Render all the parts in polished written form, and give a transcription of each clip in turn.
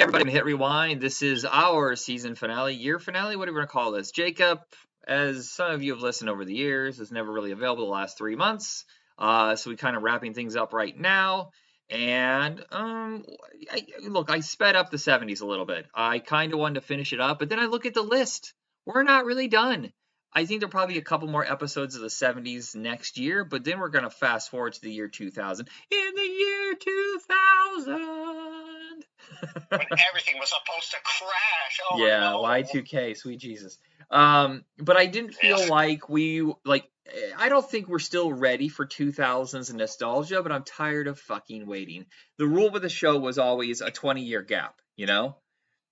everybody, hit rewind. This is our season finale, year finale, whatever you want to call this. Jacob, as some of you have listened over the years, is never really available the last 3 months. So we kind of wrapping things up right now. And look, I sped up the 70s a little bit. I kind of wanted to finish it up, but then I look at the list. We're not really done. I think there'll probably be a couple more episodes of the 70s next year, but then we're going to fast forward to the year 2000. In the year 2000. When everything was supposed to crash. Oh, Yeah, no. Y2K, sweet Jesus. But I didn't feel I don't think we're still ready for 2000s nostalgia, but I'm tired of fucking waiting. The rule with the show was always a 20-year gap, you know?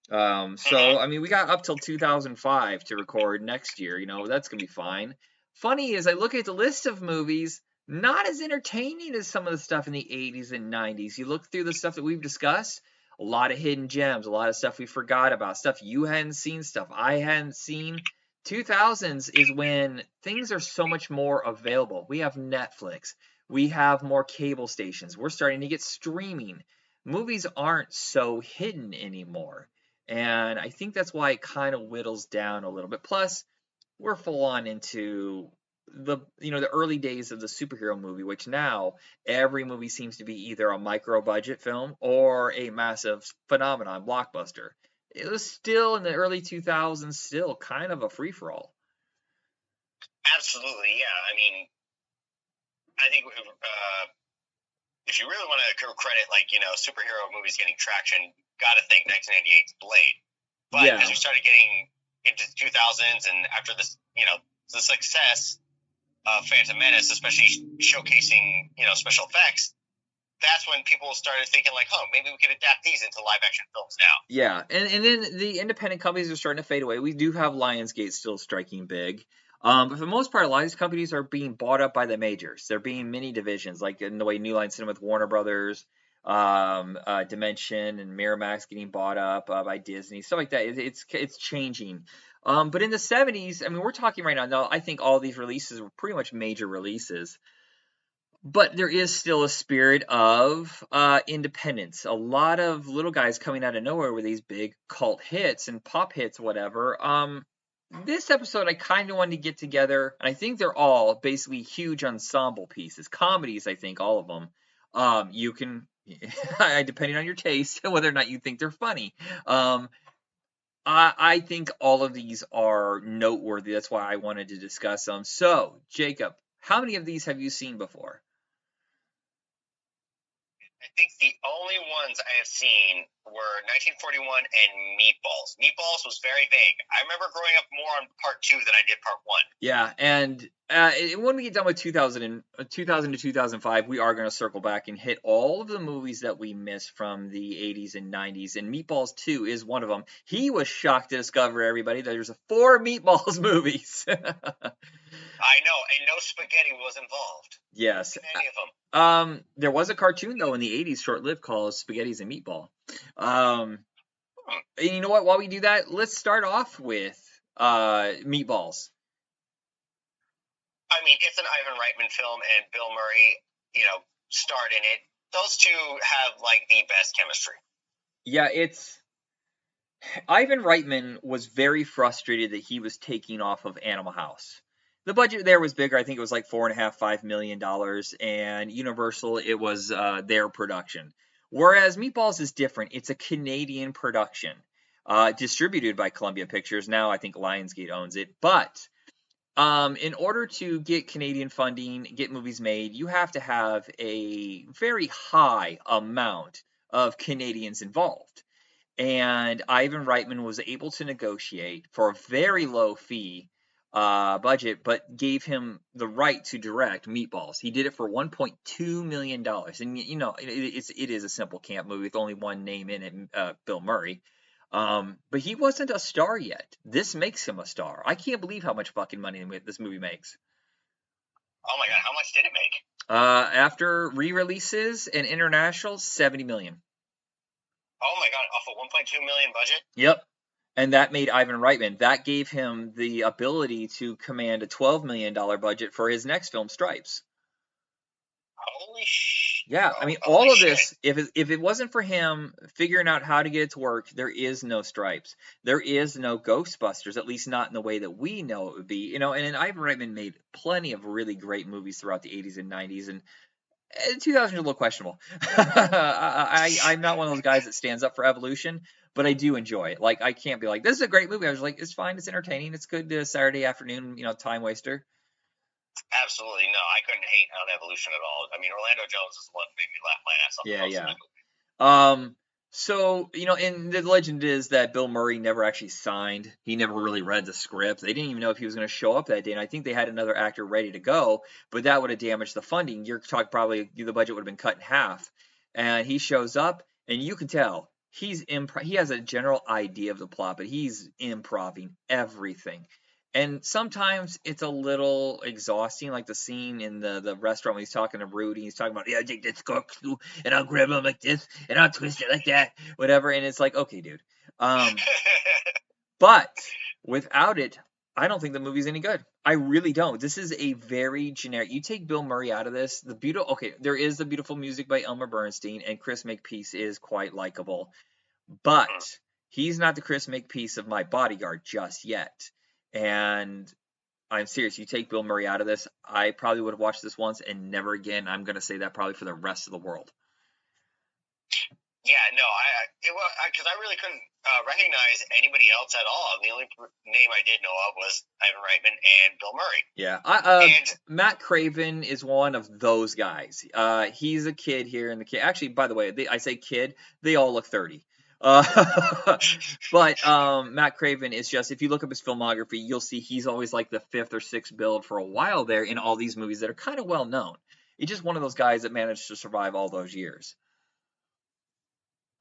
So, I mean, we got up till 2005 to record next year, that's going to be fine. Funny is, I look at the list of movies, not as entertaining as some of the stuff in the 80s and 90s. You look through the stuff that we've discussed, a lot of hidden gems, a lot of stuff we forgot about, stuff you hadn't seen, stuff I hadn't seen. 2000s is when things are so much more available. We have Netflix. We have more cable stations. We're starting to get streaming. Movies aren't so hidden anymore. And I think that's why it kind of whittles down a little bit. Plus, we're full on into the early days of the superhero movie, which now every movie seems to be either a micro budget film or a massive phenomenon blockbuster. It was still in the early 2000s, still kind of a free for all. Absolutely, yeah. I mean, I think if you really want to credit superhero movies getting traction, got to think 1998's Blade. But as we started getting into the 2000s and after this, the success of Phantom Menace, especially showcasing, special effects, that's when people started thinking like, maybe we could adapt these into live action films now. Yeah, and then the independent companies are starting to fade away. We do have Lionsgate still striking big. But for the most part, a lot of these companies are being bought up by the majors. They're being mini divisions, like in the way New Line Cinema with Warner Brothers, Dimension and Miramax getting bought up by Disney, stuff like that. It's changing. But in the 70s, I mean, we're talking right now, I think all these releases were pretty much major releases. But there is still a spirit of independence. A lot of little guys coming out of nowhere with these big cult hits and pop hits, whatever. This episode, I kind of wanted to get together, and I think they're all basically huge ensemble pieces. Comedies, I think, all of them. You can, depending on your taste, whether or not you think they're funny. I think all of these are noteworthy. That's why I wanted to discuss them. So, Jacob, how many of these have you seen before? I think the only ones I have seen were 1941 and Meatballs. Meatballs was very vague. I remember growing up more on part 2 than I did part 1. Yeah, and when we get done with 2000 to 2005, we are going to circle back and hit all of the movies that we missed from the 80s and 90s, and Meatballs 2 is one of them. He was shocked to discover, everybody, that there's 4 Meatballs movies. I know, and no spaghetti was involved. Yes. In any of them. There was a cartoon, though, in the 80s, short-lived, called Spaghetti's and Meatball. And you know what? While we do that, let's start off with Meatballs. I mean, it's an Ivan Reitman film, and Bill Murray, starred in it. Those two have, the best chemistry. Yeah, Ivan Reitman was very frustrated that he was taking off of Animal House. The budget there was bigger. I think it was like $4.5 million, and Universal, it was their production. Whereas Meatballs is different. It's a Canadian production, distributed by Columbia Pictures. Now I think Lionsgate owns it. But in order to get Canadian funding, get movies made, you have to have a very high amount of Canadians involved. And Ivan Reitman was able to negotiate for a very low fee budget, but gave him the right to direct Meatballs. He did it for $1.2 million. And, it is a simple camp movie with only one name in it, Bill Murray. But he wasn't a star yet. This makes him a star. I can't believe how much fucking money this movie makes. Oh my God, how much did it make? After re-releases and international, $70 million. Oh my God, off a $1.2 million budget? Yep. And that made Ivan Reitman. That gave him the ability to command a $12 million budget for his next film, Stripes. Holy sh! Yeah, I mean, all of this, if it wasn't for him figuring out how to get it to work, there is no Stripes. There is no Ghostbusters, at least not in the way that we know it would be. You know, and then Ivan Reitman made plenty of really great movies throughout the 80s and 90s, and 2000 is a little questionable. I'm not one of those guys that stands up for evolution, but I do enjoy it. Like, I can't be like, this is a great movie. I was like, it's fine, it's entertaining, it's good Saturday afternoon, time waster. Absolutely no, I couldn't hate on Evolution at all. I mean, Orlando Jones is the one that made me laugh my ass off Yeah, most of yeah. that movie. So, and the legend is that Bill Murray never actually signed. He never really read the script. They didn't even know if he was going to show up that day. And I think they had another actor ready to go, but that would have damaged the funding. You're talking probably the budget would have been cut in half. And he shows up, and you can tell he has a general idea of the plot, but he's improving everything. And sometimes it's a little exhausting, like the scene in the restaurant when he's talking to Rudy. He's talking about, yeah, I take this corkscrew and I'll grab him like this and I'll twist it like that, whatever. And it's like, okay, dude. But without it, I don't think the movie's any good. I really don't. This is a very generic. You take Bill Murray out of this, there is the beautiful music by Elmer Bernstein, and Chris Makepeace is quite likable, but he's not the Chris Makepeace of My Bodyguard just yet. And I'm serious. You take Bill Murray out of this, I probably would have watched this once and never again. I'm going to say that probably for the rest of the world. Yeah, no, because I really couldn't recognize anybody else at all. The only name I did know of was Ivan Reitman and Bill Murray. Yeah, Matt Craven is one of those guys. He's a kid here in the kid. Actually, by the way, I say kid, they all look 30. But Matt Craven is just, if you look up his filmography, you'll see he's always like the 5th or 6th build for a while there in all these movies that are kind of well known. He's just one of those guys that managed to survive all those years.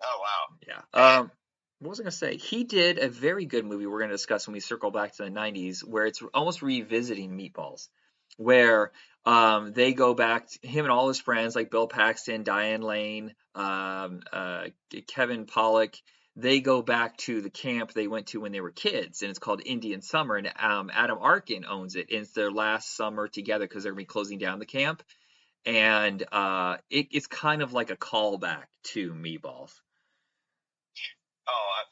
Oh, wow. Yeah. What was I going to say? He did a very good movie we're going to discuss when we circle back to the 90s, where it's almost revisiting Meatballs, where they go back, him and all his friends, like Bill Paxton, Diane Lane, Kevin Pollak, they go back to the camp they went to when they were kids, and it's called Indian Summer, and Adam Arkin owns it, and it's their last summer together because they're going to be closing down the camp, and it's kind of like a callback to Meatballs. Oh,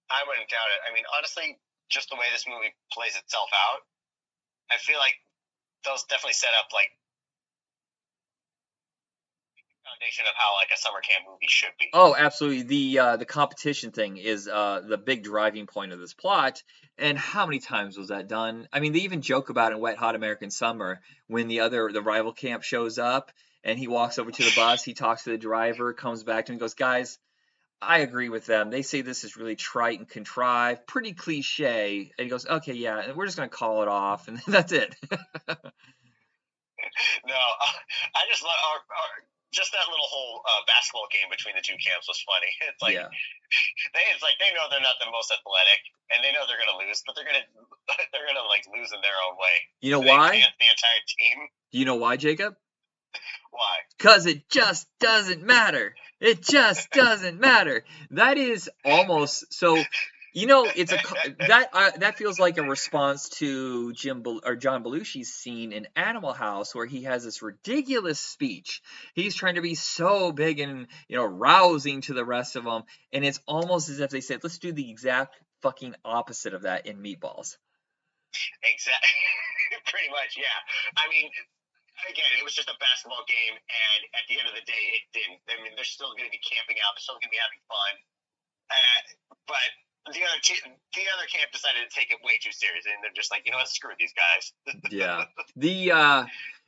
I wouldn't doubt it. I mean, honestly, just the way this movie plays itself out, I feel like those definitely set up like foundation of how like a summer camp movie should be. Oh, absolutely. The competition thing is the big driving point of this plot. And how many times was that done? I mean, they even joke about it in Wet Hot American Summer when the rival camp shows up and he walks over to the bus, he talks to the driver, comes back to him and goes, guys, I agree with them. They say this is really trite and contrived, pretty cliche. And he goes, okay, yeah, we're just going to call it off. And that's it. No, I just love just that little whole basketball game between the two camps was funny. It's like, they know they're not the most athletic and they know they're going to lose, but they're going to like lose in their own way. You know why? The entire team. Do you know why, Jacob? Why? Because it just doesn't matter. It just doesn't matter. That is almost so. It's that feels like a response to John Belushi's scene in Animal House, where he has this ridiculous speech. He's trying to be so big and rousing to the rest of them, and it's almost as if they said, "Let's do the exact fucking opposite of that in Meatballs." Exactly. Pretty much, yeah. I mean, again, it was just a basketball game, and at the end of the day, it didn't. I mean, they're still going to be camping out. They're still going to be having fun. But the other camp decided to take it way too seriously, and they're just like, you know what, screw these guys. Yeah.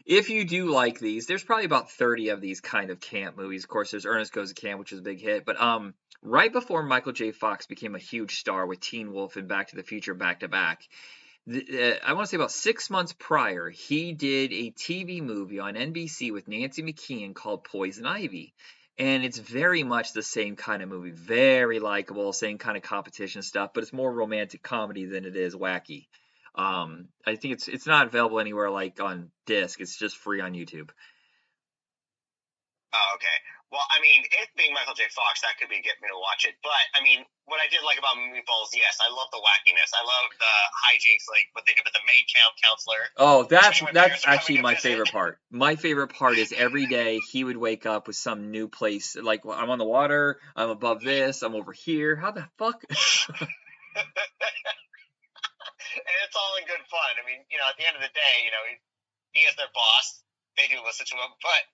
If you do like these, there's probably about 30 of these kind of camp movies. Of course, there's Ernest Goes to Camp, which is a big hit. But right before Michael J. Fox became a huge star with Teen Wolf and Back to the Future back to back, I want to say about 6 months prior, he did a TV movie on NBC with Nancy McKeon called Poison Ivy. And it's very much the same kind of movie. Very likable, same kind of competition stuff, but it's more romantic comedy than it is wacky. I think it's not available anywhere like on disc. It's just free on YouTube. Oh, okay. Well, I mean, it being Michael J. Fox, that could be get me to watch it. But I mean, what I did like about Meatballs, yes, I love the wackiness. I love the hijinks, like what they did with the maid counselor. Oh, that's actually my favorite part. My favorite part is every day he would wake up with some new place. Like, well, I'm on the water, I'm above this, I'm over here. How the fuck? And it's all in good fun. I mean, at the end of the day, he is their boss. They do listen to him, but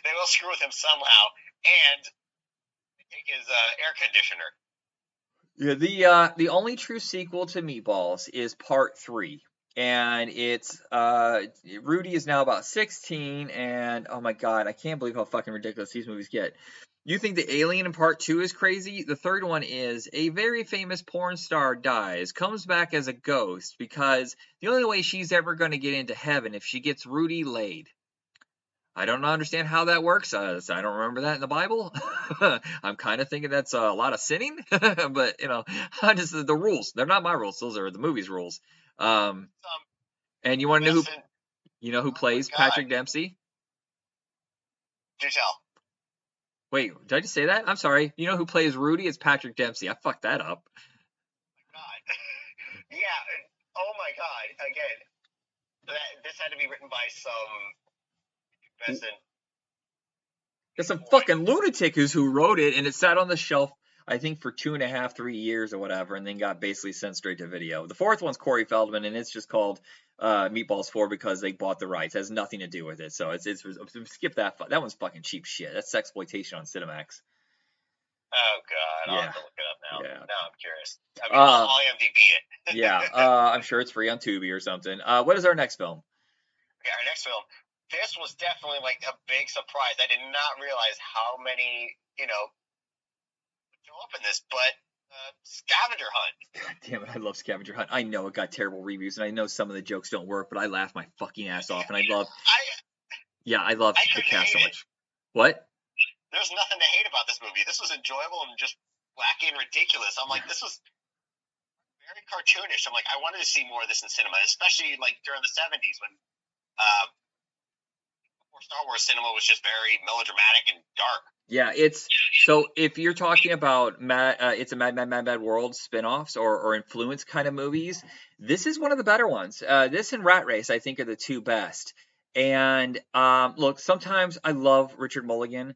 they will screw with him somehow and take his air conditioner. Yeah, the only true sequel to Meatballs is Part 3. And it's Rudy is now about 16, and oh my god, I can't believe how fucking ridiculous these movies get. You think the alien in Part 2 is crazy? The third one is a very famous porn star dies, comes back as a ghost because the only way she's ever going to get into heaven if she gets Rudy laid. I don't understand how that works. I don't remember that in the Bible. I'm kind of thinking that's a lot of sinning, but just the rules. They're not my rules. Those are the movie's rules. And you want to know who plays Patrick Dempsey? Do tell. Wait, did I just say that? I'm sorry. You know who plays Rudy? It's Patrick Dempsey. I fucked that up. Oh my god. Yeah. Oh my god. Again, this had to be written by some. There's some fucking lunatic who wrote it, and it sat on the shelf, I think, for 2.5, 3 years or whatever, and then got basically sent straight to video. The fourth one's Corey Feldman, and it's just called Meatballs 4 because they bought the rights. It has nothing to do with it, so it's skip that. That one's fucking cheap shit. That's sexploitation on Cinemax. Oh god, I'll have to look it up now. Yeah. Now I'm curious. I mean, I'll IMDb it. Yeah, I'm sure it's free on Tubi or something. What is our next film? Okay, our next film. This was definitely like a big surprise. I did not realize how many, show up in this, but Scavenger Hunt. God damn it, I love Scavenger Hunt. I know it got terrible reviews, and I know some of the jokes don't work, but I laugh my fucking ass off, and I love the cast so much. What? There's nothing to hate about this movie. This was enjoyable and just wacky and ridiculous. I'm like, this was very cartoonish. I'm like, I wanted to see more of this in cinema, especially like during the 70s when before Star Wars cinema was just very melodramatic and dark. Yeah, so if you're talking about it's a Mad World spin-offs or influence kind of movies, this is one of the better ones. This and Rat Race, I think, are the two best. And look, sometimes I love Richard Mulligan,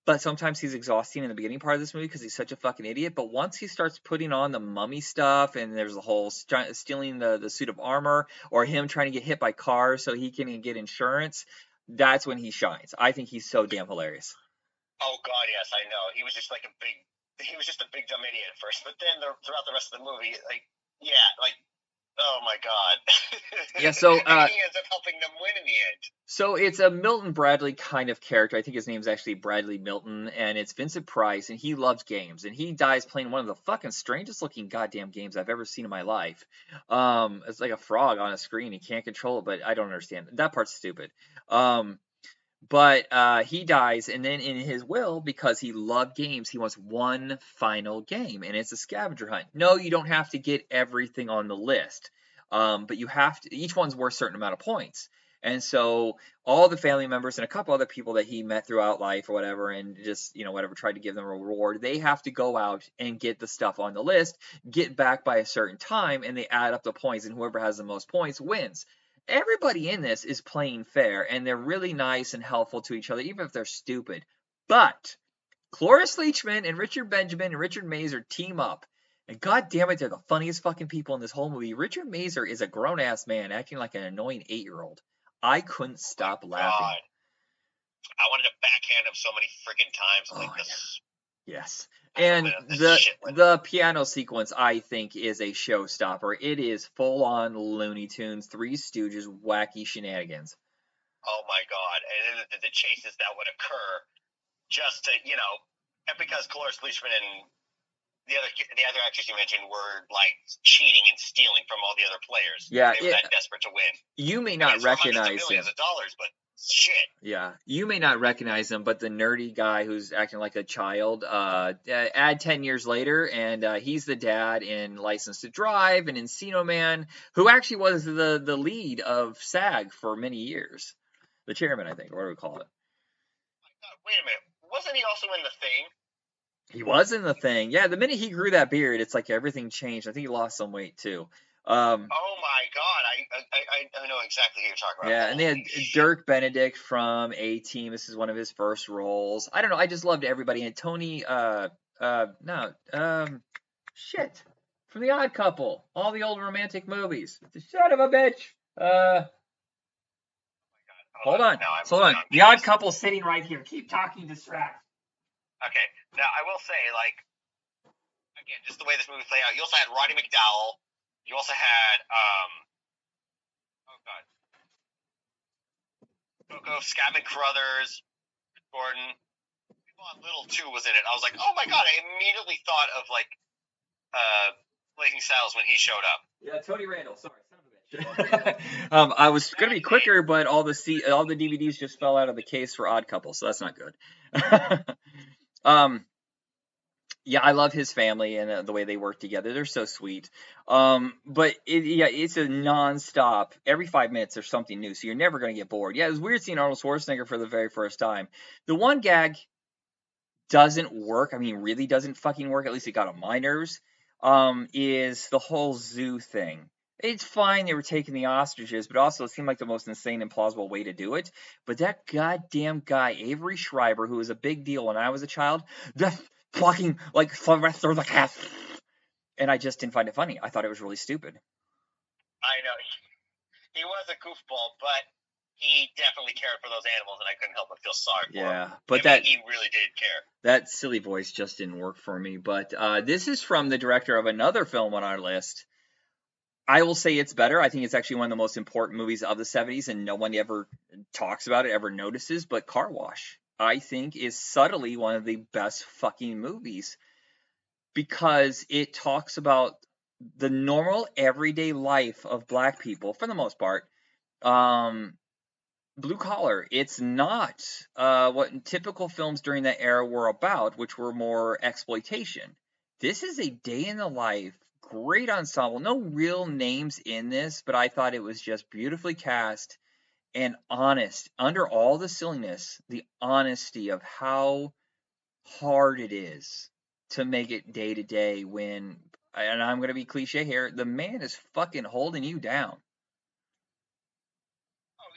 but sometimes he's exhausting in the beginning part of this movie because he's such a fucking idiot. But once he starts putting on the mummy stuff, and there's the whole stealing the suit of armor, or him trying to get hit by cars so he can get insurance, that's when he shines. I think he's so damn hilarious. Oh god, yes, I know. He was just a big dumb idiot at first, but then throughout the rest of the movie, oh my god. Yeah, so he ends up helping them win in the end. So it's a Milton Bradley kind of character. I think his name's actually Bradley Milton, and it's Vincent Price, and he loves games, and he dies playing one of the fucking strangest looking goddamn games I've ever seen in my life. It's like a frog on a screen. He can't control it, but I don't understand. That part's stupid. But he dies, and then in his will, because he loved games, he wants one final game, and it's a scavenger hunt. No, you don't have to get everything on the list, but you have to. Each one's worth a certain amount of points, and so all the family members and a couple other people that he met throughout life or whatever, and just whatever, tried to give them a reward. They have to go out and get the stuff on the list, get back by a certain time, and they add up the points, and whoever has the most points wins. Everybody in this is playing fair, and they're really nice and helpful to each other, even if they're stupid. But Cloris Leachman and Richard Benjamin and Richard Mazer team up, and god damn it, they're the funniest fucking people in this whole movie. Richard Mazer is a grown-ass man acting like an annoying 8-year-old. I couldn't stop laughing. God. I wanted to backhand him so many freaking times. Yes. And the piano sequence, I think, is a showstopper. It is full-on Looney Tunes, Three Stooges, wacky shenanigans. Oh my god! And then the chases that would occur, just to and because Cloris Leachman and the other actors you mentioned were cheating and stealing from all the other players. Yeah, they were that desperate to win. You may not recognize him. Millions of dollars, but. Shit. Yeah, you may not recognize him, but the nerdy guy who's acting like a child, add 10 years later, and he's the dad in License to Drive and Encino Man, who actually was the lead of SAG for many years. The chairman, I think, or whatever we call it. Wait a minute. Wasn't he also in The Thing? He was in The Thing. Yeah, the minute he grew that beard, it's like everything changed. I think he lost some weight too. Oh my God, I know exactly who you're talking about. Yeah, and they had Dirk Benedict from A-Team. This is one of his first roles. I don't know. I just loved everybody. And Tony, shit, from The Odd Couple, all the old romantic movies. Son of a bitch. Hold on. The Odd Couple sitting right here. Keep talking, distract. Okay. Now I will say, like, again, just the way this movie played out. You also had Roddy McDowell. You also had Coco, Scatman Crothers, Gordon. Little 2 was in it. I was like, oh my God! I immediately thought of like Blazing Saddles when he showed up. Yeah, Tony Randall. Sorry, son of a bitch. I was gonna be quicker, but all the DVDs just fell out of the case for Odd Couple, so that's not good. Yeah, I love his family and the way they work together. They're so sweet. But it's a nonstop. Every 5 minutes there's something new, so you're never gonna get bored. Yeah, it was weird seeing Arnold Schwarzenegger for the very first time. The one gag doesn't work. I mean, really doesn't fucking work. At least it got on my nerves. Is the whole zoo thing. It's fine they were taking the ostriches, but also it seemed like the most insane and plausible way to do it. But that goddamn guy, Avery Schreiber, who was a big deal when I was a child, just fucking like Sylvester the Cat. And I just didn't find it funny. I thought it was really stupid. I know. He was a goofball, but he definitely cared for those animals, and I couldn't help but feel sorry for him. Yeah, but he really did care. That silly voice just didn't work for me. But this is from the director of another film on our list. I will say it's better. I think it's actually one of the most important movies of the 70s, and no one ever talks about it, ever notices. But Car Wash, I think, is subtly one of the best fucking movies because it talks about the normal, everyday life of black people, for the most part. Blue collar. It's not what typical films during that era were about, which were more exploitation. This is a day in the life. Great ensemble. No real names in this, but I thought it was just beautifully cast and honest. Under all the silliness, the honesty of how hard it is to make it day to day when, and I'm going to be cliche here, the man is fucking holding you down.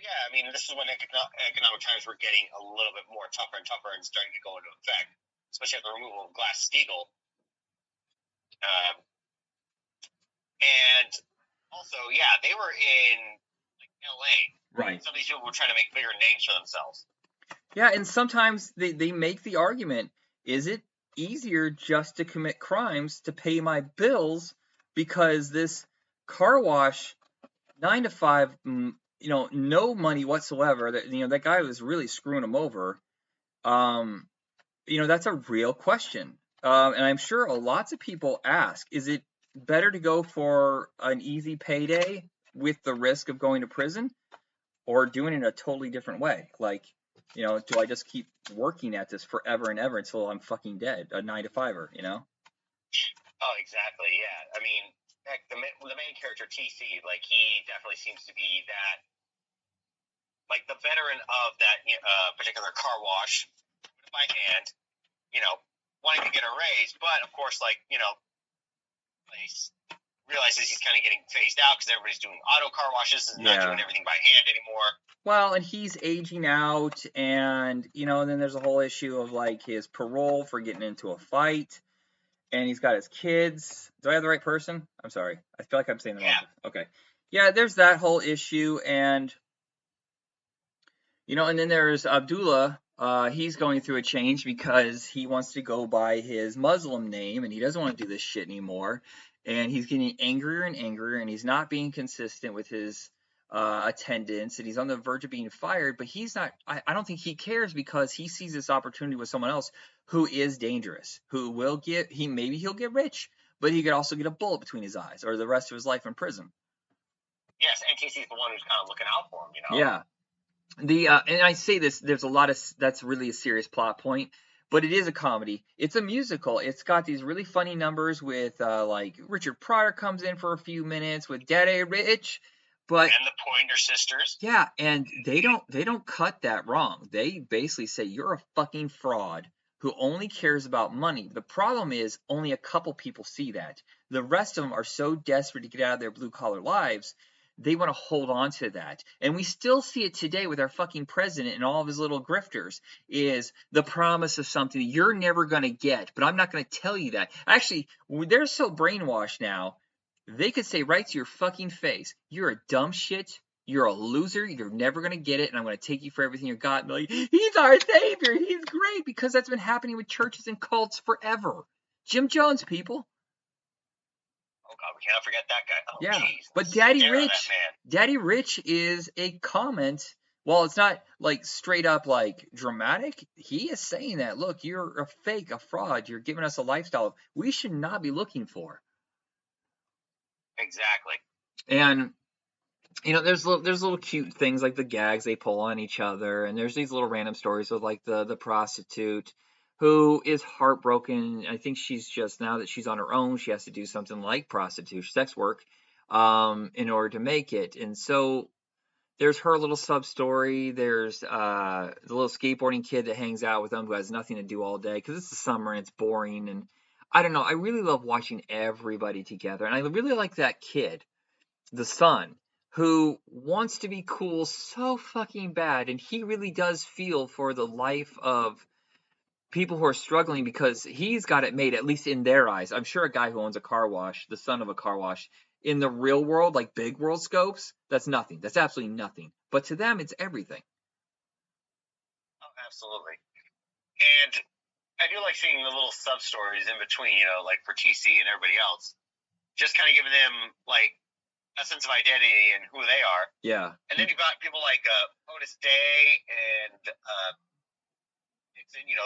Yeah, I mean, this is when economic times were getting a little bit more tougher and tougher and starting to go into effect, especially after the removal of Glass-Steagall. And also, yeah, they were in like L.A. Right. Some of these people were trying to make bigger names for themselves. Yeah, and sometimes they make the argument, is it easier just to commit crimes to pay my bills because this car wash, 9 to 5, no money whatsoever, that guy was really screwing him over. That's a real question. And I'm sure lots of people ask, is it better to go for an easy payday with the risk of going to prison or doing it in a totally different way? Like, do I just keep working at this forever and ever until I'm fucking dead, a 9 to 5er, Oh, exactly, yeah. I mean, heck, the main character, TC, like, he definitely seems to be that, like, the veteran of that particular car wash, by hand, wanting to get a raise, but, of course, like, place realizes he's kind of getting phased out because everybody's doing auto car washes and not doing everything by hand anymore. Well, and he's aging out, and then there's a whole issue of like his parole for getting into a fight, and he's got his kids. Do I have the right person? I'm sorry, I feel like I'm saying the wrong. Okay, yeah, there's that whole issue, and and then there's Abdullah. He's going through a change because he wants to go by his Muslim name, and he doesn't want to do this shit anymore. And he's getting angrier and angrier, and he's not being consistent with his attendance, and he's on the verge of being fired. But he's not. I don't think he cares because he sees this opportunity with someone else who is dangerous, who will get. Maybe he'll get rich, but he could also get a bullet between his eyes or the rest of his life in prison. Yes, and TC's the one who's kind of looking out for him. Yeah. And I say this, there's a lot of, that's really a serious plot point, but it is a comedy. It's a musical. It's got these really funny numbers with, like, Richard Pryor comes in for a few minutes with Daddy Rich. But and the Pointer Sisters. Yeah, and they don't cut that wrong. They basically say you're a fucking fraud who only cares about money. The problem is only a couple people see that. The rest of them are so desperate to get out of their blue collar lives, they want to hold on to that. And we still see it today with our fucking president and all of his little grifters, is the promise of something you're never going to get, but I'm not going to tell you that. Actually, they're so brainwashed now, they could say right to your fucking face, you're a dumb shit, you're a loser, you're never going to get it, and I'm going to take you for everything you got. And like, he's our savior, he's great, because that's been happening with churches and cults forever. Jim Jones, people. Oh God, we cannot forget that guy. Oh, yeah, geez, but Daddy Rich is a comment. While it's not like straight up like dramatic, he is saying that, look, you're a fake, a fraud, you're giving us a lifestyle we should not be looking for. Exactly. And there's little cute things like the gags they pull on each other, and there's these little random stories with like the prostitute who is heartbroken. I think she's just, now that she's on her own, she has to do something like prostitution, sex work, in order to make it. And so there's her little sub story. There's the little skateboarding kid that hangs out with them who has nothing to do all day because it's the summer and it's boring. And I don't know. I really love watching everybody together, and I really like that kid, the son, who wants to be cool so fucking bad, and he really does feel for the life of people who are struggling because he's got it made, at least in their eyes. I'm sure a guy who owns a car wash, the son of a car wash, in the real world, like big world scopes, that's nothing. That's absolutely nothing. But to them, it's everything. Oh, absolutely. And I do like seeing the little sub stories in between, like for TC and everybody else, just kind of giving them like a sense of identity and who they are. Yeah. And then you've got people like Otis Day and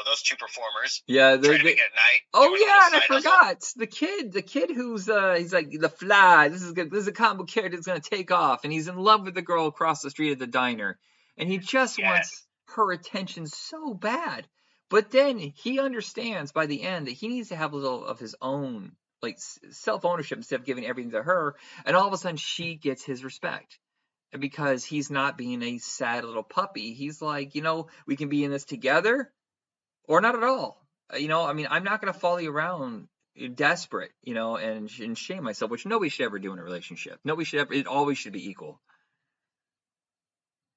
those two performers. Yeah, trying to make it at night. Oh yeah, and I forgot the kid who's he's like the Fly. This is good. This is a comic book character that's gonna take off, and he's in love with the girl across the street at the diner, and he just wants her attention so bad. But then he understands by the end that he needs to have a little of his own, like, self-ownership instead of giving everything to her, and all of a sudden she gets his respect. And because he's not being a sad little puppy, he's like, we can be in this together or not at all. I'm not going to follow you around desperate, and shame myself, which nobody should ever do in a relationship. Nobody should ever. It always should be equal.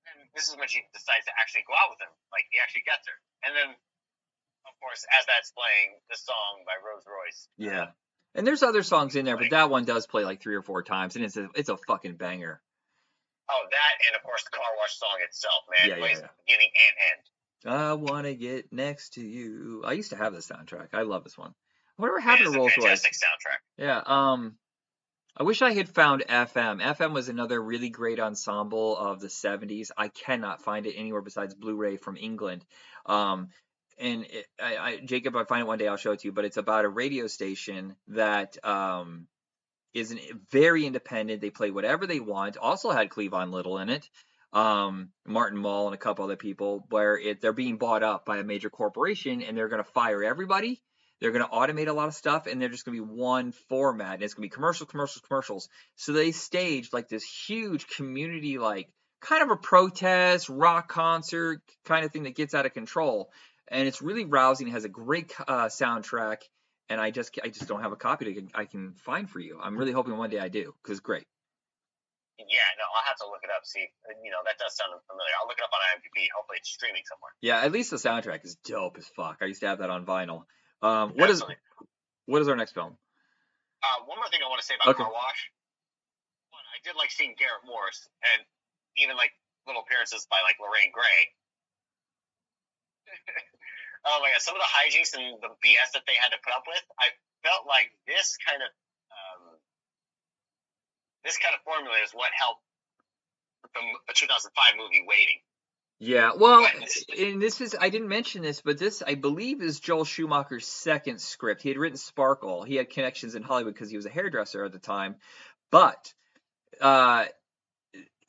And this is when she decides to actually go out with him. Like, he actually gets her. And then, of course, as that's playing, the song by Rose Royce. Yeah. And there's other songs in there, but that one does play like 3 or 4 times, and it's a fucking banger. Oh, that, and of course the car wash song itself, man. It plays beginning and end. I want to get next to you. I used to have this soundtrack. I love this one. Whatever happened to Rolls Royce? Fantastic soundtrack. Yeah. I wish I had found FM. FM was another really great ensemble of the 70s. I cannot find it anywhere besides Blu-ray from England. And Jacob, if I find it one day, I'll show it to you. But it's about a radio station that is very independent. They play whatever they want. Also had Cleavon Little in it. Martin Mull and a couple other people, where they're being bought up by a major corporation, and they're going to fire everybody. They're going to automate a lot of stuff, and they're just going to be one format. And it's going to be commercials. So they staged like this huge community, like kind of a protest rock concert kind of thing that gets out of control. And it's really rousing. It has a great soundtrack, and I just don't have a copy that I can find for you. I'm really hoping one day I do, because it's great. Yeah, no, I'll have to look it up. See, that does sound familiar. I'll look it up on IMDb. Hopefully it's streaming somewhere. Yeah, at least the soundtrack is dope as fuck. I used to have that on vinyl. What is our next film? One more thing I want to say about Car Wash. One, I did like seeing Garrett Morris, and even like little appearances by like Lorraine Gray. Oh my god, some of the hijinks and the BS that they had to put up with, I felt like this kind of formula is what helped the 2005 movie Waiting. Yeah, well, and I didn't mention this, but this, I believe, is Joel Schumacher's second script. He had written Sparkle. He had connections in Hollywood because he was a hairdresser at the time. But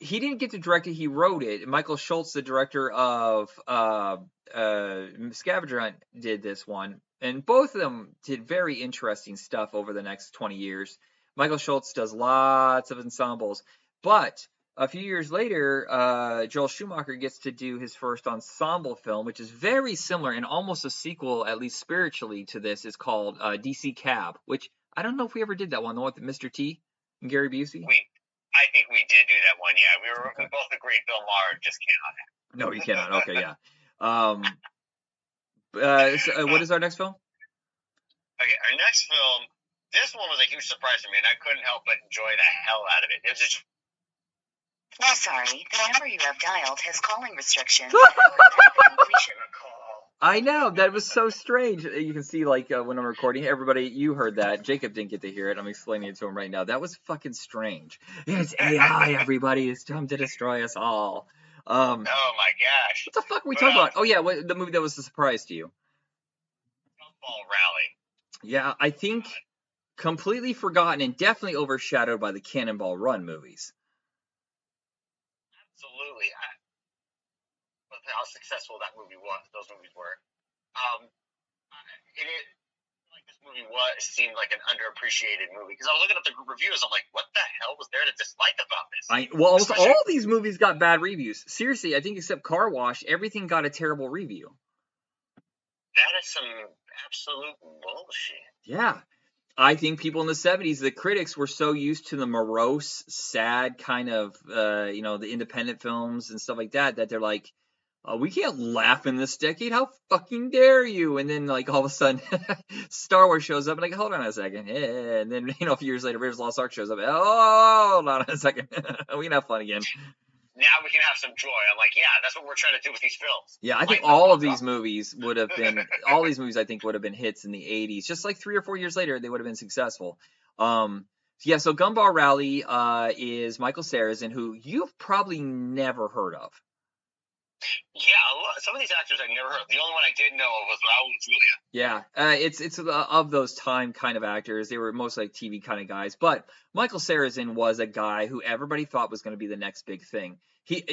he didn't get to direct it. He wrote it. Michael Schultz, the director of Scavenger Hunt, did this one. And both of them did very interesting stuff over the next 20 years. Michael Schultz does lots of ensembles. But a few years later, Joel Schumacher gets to do his first ensemble film, which is very similar and almost a sequel, at least spiritually, to this. It's called DC Cab, which I don't know if we ever did that one, the one with Mr. T and Gary Busey. I think we did do that one. Yeah, we both agreed Bill Maher just cannot have. No, you cannot. Okay, yeah. So, what is our next film? Okay, our next film. This one was a huge surprise for me, and I couldn't help but enjoy the hell out of it. It was just. Oh, sorry. The number you have dialed has calling restrictions. I know, that was so strange. You can see, like, when I'm recording, everybody, you heard that. Jacob didn't get to hear it. I'm explaining it to him right now. That was fucking strange. It's AI, everybody. It's come to destroy us all. Oh, my gosh. What the fuck are we talking about? Oh, yeah, the movie that was a surprise to you. Gumball Rally. Yeah, I think completely forgotten and definitely overshadowed by the Cannonball Run movies. Absolutely. How successful those movies were. Like this movie seemed like an underappreciated movie because I was looking at the reviews. I'm like, what the hell was there to dislike about this? All these movies got bad reviews. Seriously, I think except Car Wash, everything got a terrible review. That is some absolute bullshit. Yeah. I think people in the 70s, the critics were so used to the morose, sad kind of, the independent films and stuff like that that they're like, we can't laugh in this decade. How fucking dare you? And then, like, all of a sudden, Star Wars shows up, and like, hold on a second. And then, a few years later, Raiders of the Lost Ark shows up. Oh, hold on a second. We can have fun again. Now we can have some joy. I'm like, yeah, that's what we're trying to do with these films. Yeah, I think all of these movies would have been, I think, would have been hits in the 80s. Just like 3 or 4 years later, they would have been successful. So Gumball Rally is Michael Sarrazin, who you've probably never heard of. Yeah, some of these actors I never heard. The only one I did know of was Raul Julia. Yeah, it's of those time kind of actors. They were mostly like TV kind of guys. But Michael Sarrazin was a guy who everybody thought was going to be the next big thing.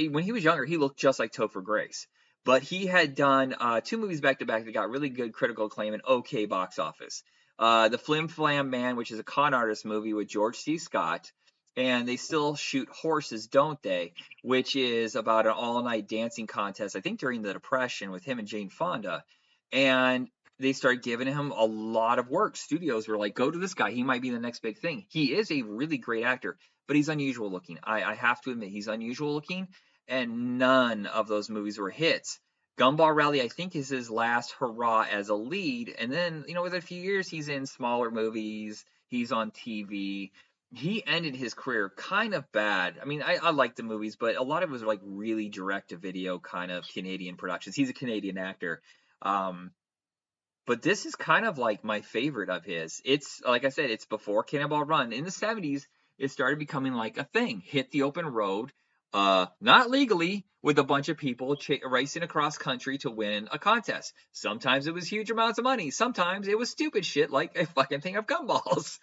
When he was younger, he looked just like Topher Grace. But he had done 2 movies back to back that got really good critical acclaim and okay box office. The Flim Flam Man, which is a con artist movie with George C. Scott. And They Still Shoot Horses, Don't They? Which is about an all-night dancing contest, I think during the Depression, with him and Jane Fonda. And they started giving him a lot of work. Studios were like, go to this guy. He might be the next big thing. He is a really great actor, but he's unusual looking. I have to admit, he's unusual looking, and none of those movies were hits. Gumball Rally, I think, is his last hurrah as a lead. And then, within a few years, he's in smaller movies. He's on TV. He ended his career kind of bad. I mean, I like the movies, but a lot of it was like really direct-to-video kind of Canadian productions. He's a Canadian actor. But this is kind of like my favorite of his. It's, like I said, it's before Cannonball Run. In the 70s, it started becoming like a thing. Hit the open road, not legally, with a bunch of people racing across country to win a contest. Sometimes it was huge amounts of money. Sometimes it was stupid shit like a fucking thing of gumballs.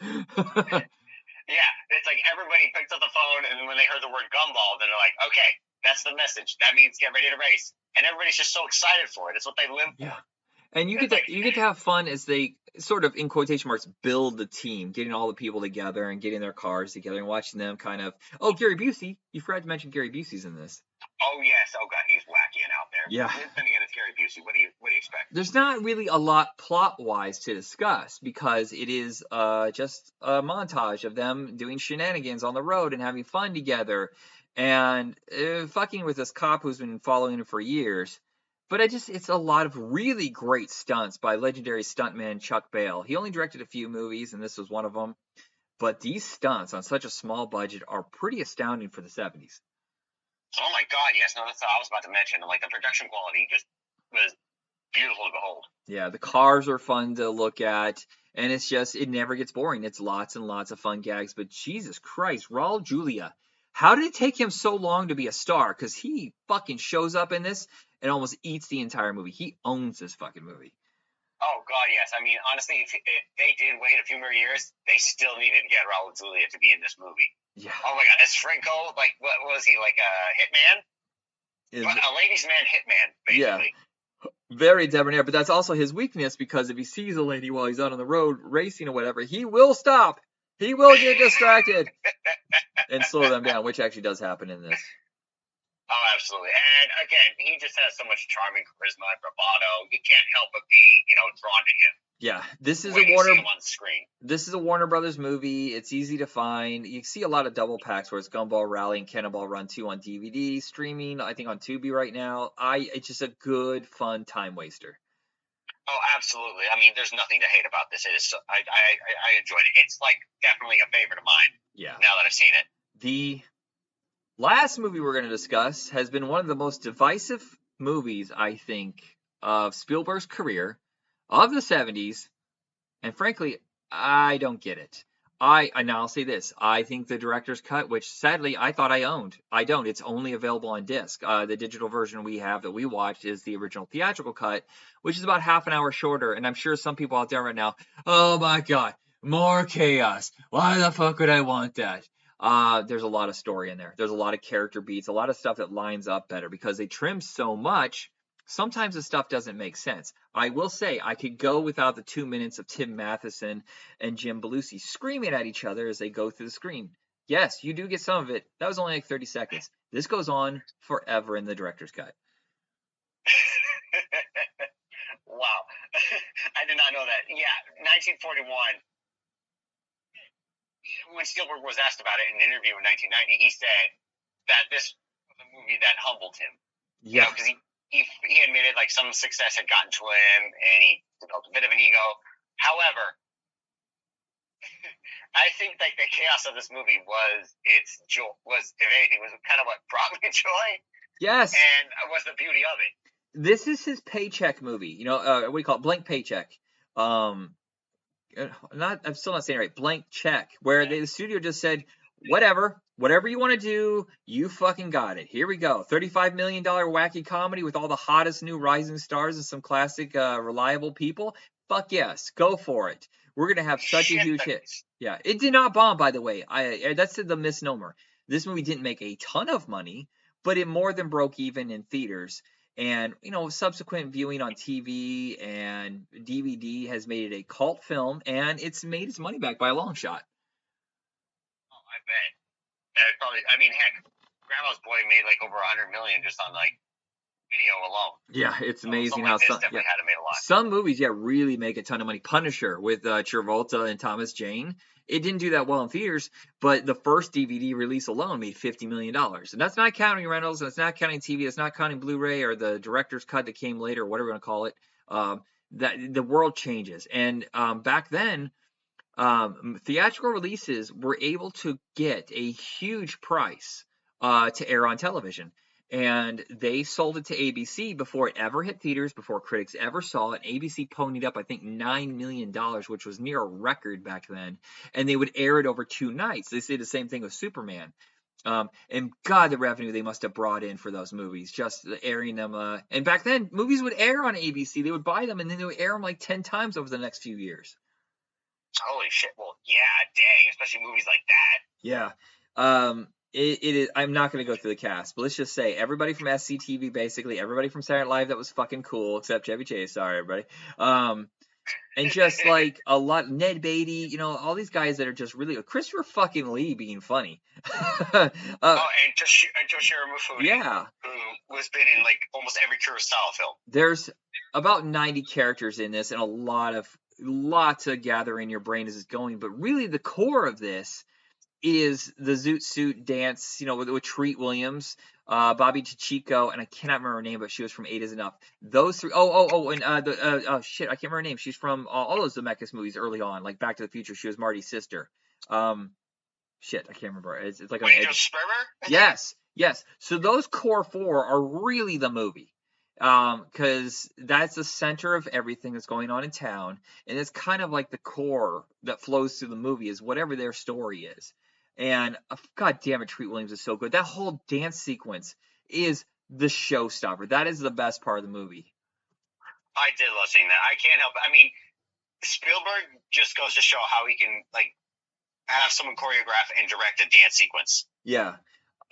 Yeah, it's like everybody picked up the phone, and when they heard the word Gumball, then they're like, okay, that's the message. That means get ready to race. And everybody's just so excited for it. It's what they live for. Yeah. And you get to have fun as they sort of, in quotation marks, build the team, getting all the people together and getting their cars together and watching them kind of. Oh, Gary Busey. You forgot to mention Gary Busey's in this. Oh, yes. Oh, God, he's wacky and out there. Yeah. Then again, it's Gary Busey. What do you expect? There's not really a lot plot-wise to discuss because it is just a montage of them doing shenanigans on the road and having fun together and fucking with this cop who's been following him for years. But it's a lot of really great stunts by legendary stuntman Chuck Bale. He only directed a few movies, and this was one of them. But these stunts on such a small budget are pretty astounding for the 70s. Oh my God, yes. No, that's what I was about to mention. Like, the production quality just was beautiful to behold. Yeah, the cars are fun to look at, and it never gets boring. It's lots and lots of fun gags. But Jesus Christ, Raul Julia, how did it take him so long to be a star? Because he fucking shows up in this and almost eats the entire movie. He owns this fucking movie. Oh, God, yes. I mean, honestly, if they did wait a few more years, they still needed to get Raul Julia to be in this movie. Yeah. Oh, my God. As Franco, like, what was he, like a hitman? A ladies' man hitman, basically. Yeah. Very debonair, but that's also his weakness because if he sees a lady while he's out on the road racing or whatever, he will stop He will get distracted and slow them down, which actually does happen in this. Oh, absolutely. And again, he just has so much charming charisma and bravado. You can't help but be, drawn to him. Yeah, this is when a you Warner. See him on the screen. This is a Warner Brothers movie. It's easy to find. You see a lot of double packs where it's Gumball Rally and Cannonball Run 2 on DVD, streaming, I think on Tubi right now. It's just a good, fun time waster. Oh, absolutely. I mean, there's nothing to hate about this. It is. I enjoyed it. It's like definitely a favorite of mine. Yeah. Now that I've seen it. The last movie we're going to discuss has been one of the most divisive movies, I think, of Spielberg's career, of the 70s, and frankly, I don't get it. Now I'll say this. I think the director's cut, which sadly I thought I owned. I don't. It's only available on disc. The digital version we have that we watched is the original theatrical cut, which is about half an hour shorter. And I'm sure some people out there right now, oh my God, more chaos. Why the fuck would I want that? There's a lot of story in there. There's a lot of character beats, a lot of stuff that lines up better because they trim so much. Sometimes the stuff doesn't make sense. I will say I could go without the 2 minutes of Tim Matheson and Jim Belushi screaming at each other as they go through the screen. Yes, you do get some of it. That was only like 30 seconds. This goes on forever in the director's cut. Wow. I did not know that. Yeah, 1941. When Spielberg was asked about it in an interview in 1990, he said that this was a movie that humbled him. Yeah. Because he admitted like some success had gotten to him and he developed a bit of an ego. However, I think like the chaos of this movie was if anything, was kind of what brought me joy. Yes. And was the beauty of it. This is his paycheck movie. What do you call it? Blank paycheck. I'm still not saying it right. Blank check, where the studio just said, whatever you want to do, you fucking got it. Here we go. $35 million wacky comedy with all the hottest new rising stars and some classic, reliable people. Fuck yes. Go for it. We're going to have such a huge hit. Yeah. It did not bomb, by the way. That's the misnomer. This movie didn't make a ton of money, but it more than broke even in theaters. And, subsequent viewing on TV and DVD has made it a cult film, and it's made its money back by a long shot. Oh, I bet. Heck, Grandma's Boy made like over $100 million just on like video alone. Yeah, it's amazing how had to make a lot. Some movies, really make a ton of money. Punisher with Travolta and Thomas Jane. It didn't do that well in theaters, but the first DVD release alone made $50 million. And that's not counting rentals, and it's not counting TV, it's not counting Blu-ray or the director's cut that came later, whatever we're going to call it. That the world changes. And back then, theatrical releases were able to get a huge price to air on television. And they sold it to ABC before it ever hit theaters, before critics ever saw it. ABC ponied up, I think, $9 million, which was near a record back then. And they would air it over 2 nights. They say the same thing with Superman. And God, the revenue they must have brought in for those movies, just airing them. And back then, movies would air on ABC. They would buy them, and then they would air them like 10 times over the next few years. Holy shit. Well, yeah, dang, especially movies like that. Yeah. It is. I'm not going to go through the cast, but let's just say everybody from SCTV, basically everybody from Saturday Night Live that was fucking cool, except Chevy Chase. Sorry, everybody. And just like a lot, Ned Beatty, all these guys that are just really Christopher fucking Lee being funny. And Toshiro Mifune. Yeah. Who has been in like almost every Kurosawa film. There's about 90 characters in this, and a lot to gather in your brain as it's going. But really, the core of this is the Zoot Suit dance, with Treat Williams, Bobby Chico, and I cannot remember her name, but she was from 8 Is Enough. Those 3. And I can't remember her name. She's from all those Zemeckis movies early on, like Back to the Future. She was Marty's sister. I can't remember. It's like Yes. So those core 4 are really the movie. Because that's the center of everything that's going on in town, and it's kind of like the core that flows through the movie is whatever their story is. And God damn it, Treat Williams is so good. That whole dance sequence is the showstopper. That is the best part of the movie. I did love seeing that. I can't help it. I mean, Spielberg just goes to show how he can have someone choreograph and direct a dance sequence. Yeah.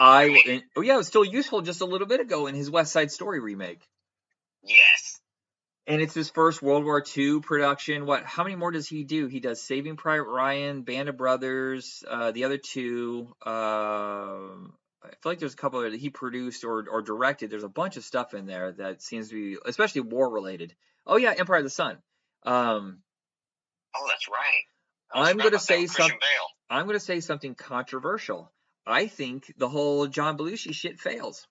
It was still useful just a little bit ago in his West Side Story remake. Yes. And it's his first World War II production. How many more does he do? He does Saving Private Ryan, Band of Brothers, the other two. I feel like there's a couple that he produced or directed. There's a bunch of stuff in there that seems to be, especially war related. Oh yeah, Empire of the Sun. Oh, that's right. I'm going to say something. I'm going to say something controversial. I think the whole John Belushi shit fails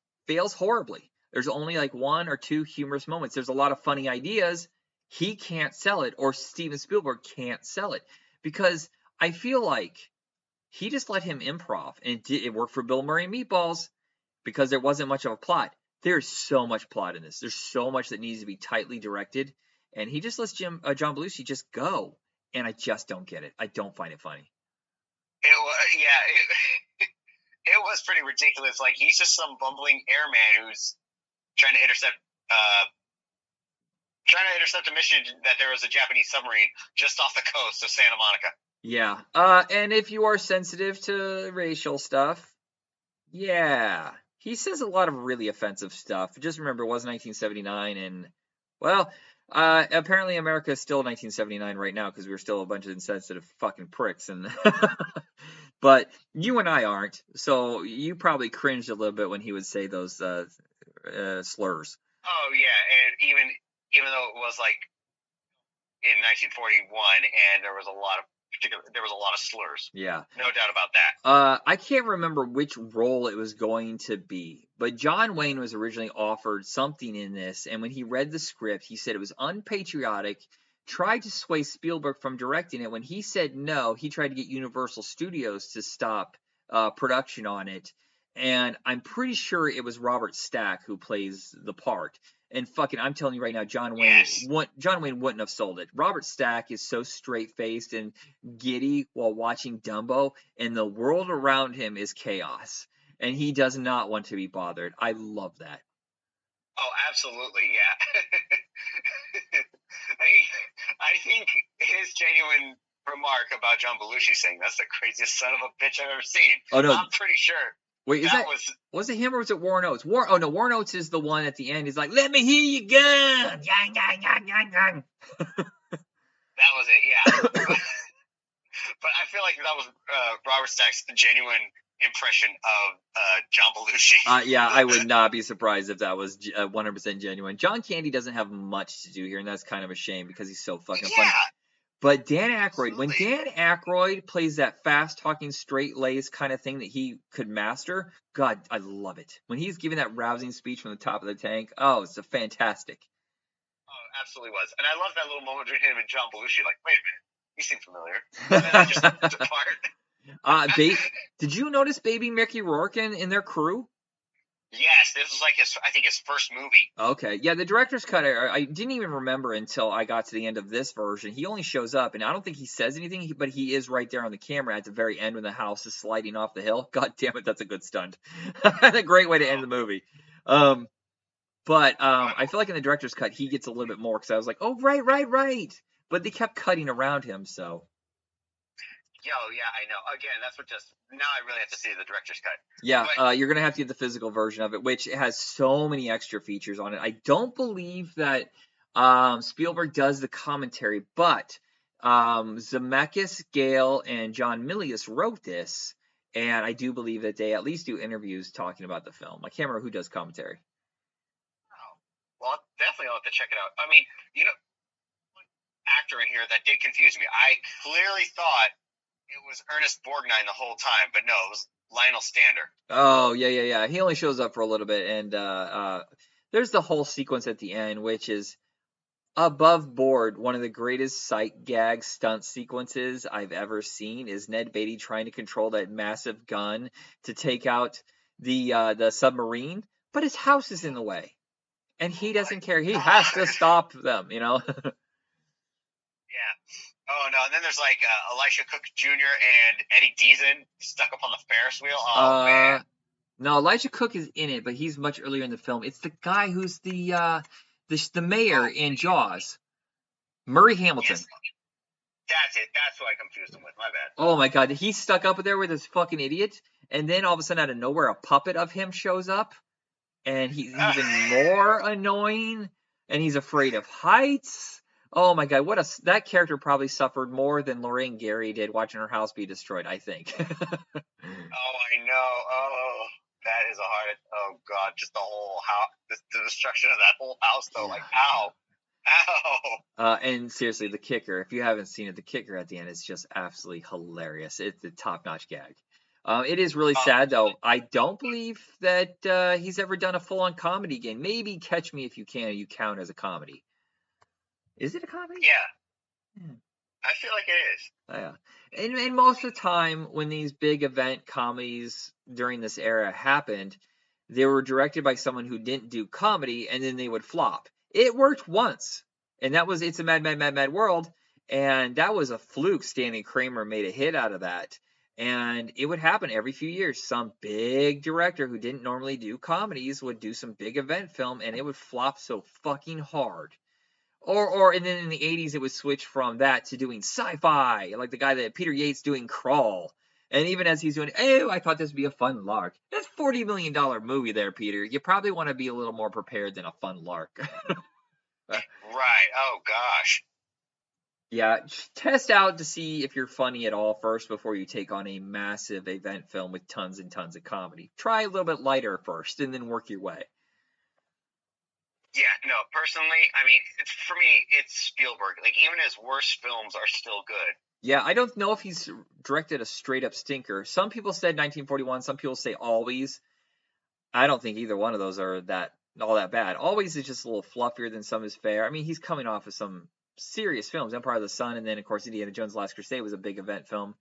horribly. There's only like one or two humorous moments. There's a lot of funny ideas. He can't sell it, or Steven Spielberg can't sell it, because I feel like he just let him improv, and it worked for Bill Murray and Meatballs because there wasn't much of a plot. There's so much plot in this. There's so much that needs to be tightly directed, and he just lets John Belushi just go, and I just don't get it. I don't find it funny. It was pretty ridiculous. Like, he's just some bumbling airman who's trying to intercept a mission that there was a Japanese submarine just off the coast of Santa Monica. Yeah. And if you are sensitive to racial stuff, yeah, he says a lot of really offensive stuff. Just remember, it was 1979, and well, apparently America is still 1979 right now because we're still a bunch of insensitive fucking pricks, and but you and I aren't, so you probably cringed a little bit when he would say those slurs. Oh yeah, and even though it was like in 1941, and there was a lot of slurs. Yeah, no doubt about that. I can't remember which role it was going to be, but John Wayne was originally offered something in this, and when he read the script, he said it was unpatriotic. Tried to sway Spielberg from directing it. When he said no, he tried to get Universal Studios to stop production on it. And I'm pretty sure it was Robert Stack who plays the part. And fucking, I'm telling you right now, John Wayne wouldn't have sold it. Robert Stack is so straight-faced and giddy while watching Dumbo, and the world around him is chaos. And he does not want to be bothered. I love that. Oh, absolutely, yeah. I think his genuine remark about John Belushi saying that's the craziest son of a bitch I've ever seen. Oh no, I'm pretty sure. Wait, was it him or was it Warren Oates? Warren Oates is the one at the end. He's like, "Let me hear you gun." That was it, yeah. But I feel like that was Robert Stack's genuine impression of John Belushi. Yeah, I would not be surprised if that was 100% genuine. John Candy doesn't have much to do here, and that's kind of a shame because he's so fucking funny. But Dan Aykroyd, when Dan Aykroyd plays that fast-talking, straight-laced kind of thing that he could master, God, I love it. When he's giving that rousing speech from the top of the tank, oh, it's fantastic. Oh, absolutely was. And I love that little moment between him and John Belushi, like, wait a minute, you seem familiar. And then they just depart. Did you notice Baby Mickey Rourke in their crew? Yes, this was like his first movie. Okay, yeah, the director's cut, I didn't even remember until I got to the end of this version. He only shows up, and I don't think he says anything, but he is right there on the camera at the very end when the house is sliding off the hill. God damn it, that's a good stunt. That's a great way to end the movie. But I feel like in the director's cut, he gets a little bit more, because I was like, oh, right. But they kept cutting around him, so... Yeah, I know. Again, that's what now I really have to see the director's cut. Yeah, you're going to have to get the physical version of it, which has so many extra features on it. I don't believe that Spielberg does the commentary, but Zemeckis, Gale, and John Milius wrote this, and I do believe that they at least do interviews talking about the film. I can't remember who does commentary. Oh, well, definitely I'll have to check it out. I mean, actor in here that did confuse me. I clearly thought it was Ernest Borgnine the whole time, but no, it was Lionel Stander. Oh, yeah. He only shows up for a little bit, and there's the whole sequence at the end, which is above board. One of the greatest sight gag stunt sequences I've ever seen is Ned Beatty trying to control that massive gun to take out the submarine, but his house is in the way, and he doesn't care. He has to stop them, Yeah. Oh, no, and then there's like Elisha Cook Jr. and Eddie Deason stuck up on the Ferris wheel. Oh, man. No, Elisha Cook is in it, but he's much earlier in the film. It's the guy who's the mayor in Jaws. Murray Hamilton. Yes. That's it. That's who I confused him with. My bad. Oh, my God. He's stuck up there with this fucking idiot, and then all of a sudden, out of nowhere, a puppet of him shows up, and he's even more annoying. and he's afraid of heights. Oh my God, that character probably suffered more than Lorraine Gary did watching her house be destroyed, I think. Oh, I know. Oh, that is a hard. Oh God, just the whole house, the destruction of that whole house, though. Like, ow, ow. And seriously, the kicker, if you haven't seen it, the kicker at the end is just absolutely hilarious. It's a top-notch gag. It is really sad, though. I don't believe that he's ever done a full-on comedy again. Maybe Catch Me If You Can, you count as a comedy. Is it a comedy? Yeah. I feel like it is. Yeah. And most of the time, when these big event comedies during this era happened, they were directed by someone who didn't do comedy, and then they would flop. It worked once, and that was It's a Mad, Mad, Mad, Mad World, and that was a fluke. Stanley Kramer made a hit out of that. And it would happen every few years. Some big director who didn't normally do comedies would do some big event film, and it would flop so fucking hard. And then in the 80s, it would switch from that to doing sci-fi, like the guy that Peter Yates doing Crawl. And even as he's doing, I thought this would be a fun lark. That's a $40 million movie there, Peter. You probably want to be a little more prepared than a fun lark. Right. Oh, gosh. Yeah, test out to see if you're funny at all first before you take on a massive event film with tons and tons of comedy. Try a little bit lighter first and then work your way. Yeah, no, personally, I mean, for me, it's Spielberg. Like, even his worst films are still good. Yeah, I don't know if he's directed a straight-up stinker. Some people said 1941, some people say Always. I don't think either one of those are all that bad. Always is just a little fluffier than some is fair. I mean, he's coming off of some serious films, Empire of the Sun, and then, of course, Indiana Jones' Last Crusade was a big event film.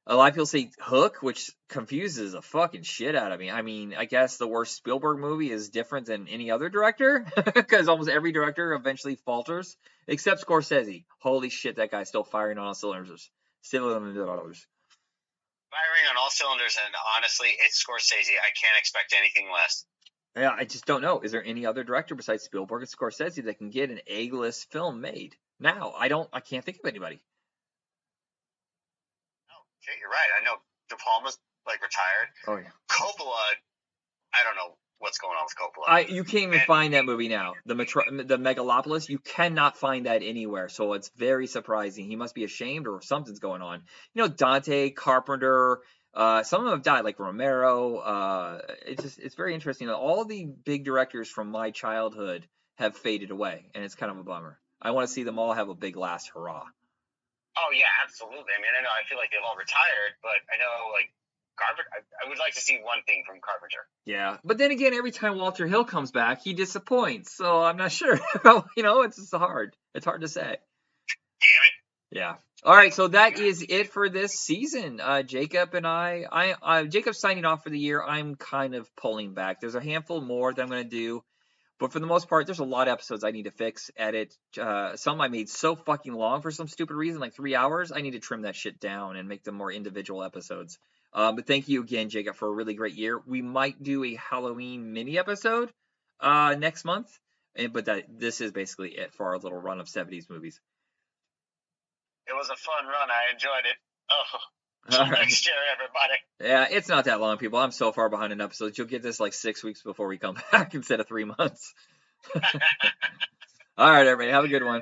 A lot of people say Hook, which confuses the fucking shit out of me. I mean, I guess the worst Spielberg movie is different than any other director, because almost every director eventually falters, except Scorsese. Holy shit, that guy's still firing on all cylinders. Firing on all cylinders, and honestly, it's Scorsese. I can't expect anything less. Yeah, I just don't know. Is there any other director besides Spielberg and Scorsese that can get an A-list film made? Now, I can't think of anybody. Shit, you're right. I know De Palma's retired. Oh yeah. Coppola, I don't know what's going on with Coppola. You can't even find that movie now. The Megalopolis, you cannot find that anywhere. So it's very surprising. He must be ashamed or something's going on. Dante, Carpenter, some of them have died, like Romero. It's very interesting. All the big directors from my childhood have faded away, and it's kind of a bummer. I want to see them all have a big last hurrah. Oh, yeah, absolutely. I mean, I feel like they've all retired, but I know, Carpenter, I would like to see one thing from Carpenter. Yeah, but then again, every time Walter Hill comes back, he disappoints, so I'm not sure. It's just hard. It's hard to say. Damn it. Yeah. All right, so that is it for this season. Jacob and Jacob's signing off for the year. I'm kind of pulling back. There's a handful more that I'm going to do. But for the most part, there's a lot of episodes I need to fix, edit. Some I made so fucking long for some stupid reason, like 3 hours. I need to trim that shit down and make them more individual episodes. But thank you again, Jacob, for a really great year. We might do a Halloween mini episode next month. But this is basically it for our little run of 70s movies. It was a fun run. I enjoyed it. All right. Next year, everybody. Yeah, it's not that long, people. I'm so far behind in episodes. You'll get this 6 weeks before we come back instead of 3 months. All right, everybody. Have a good one.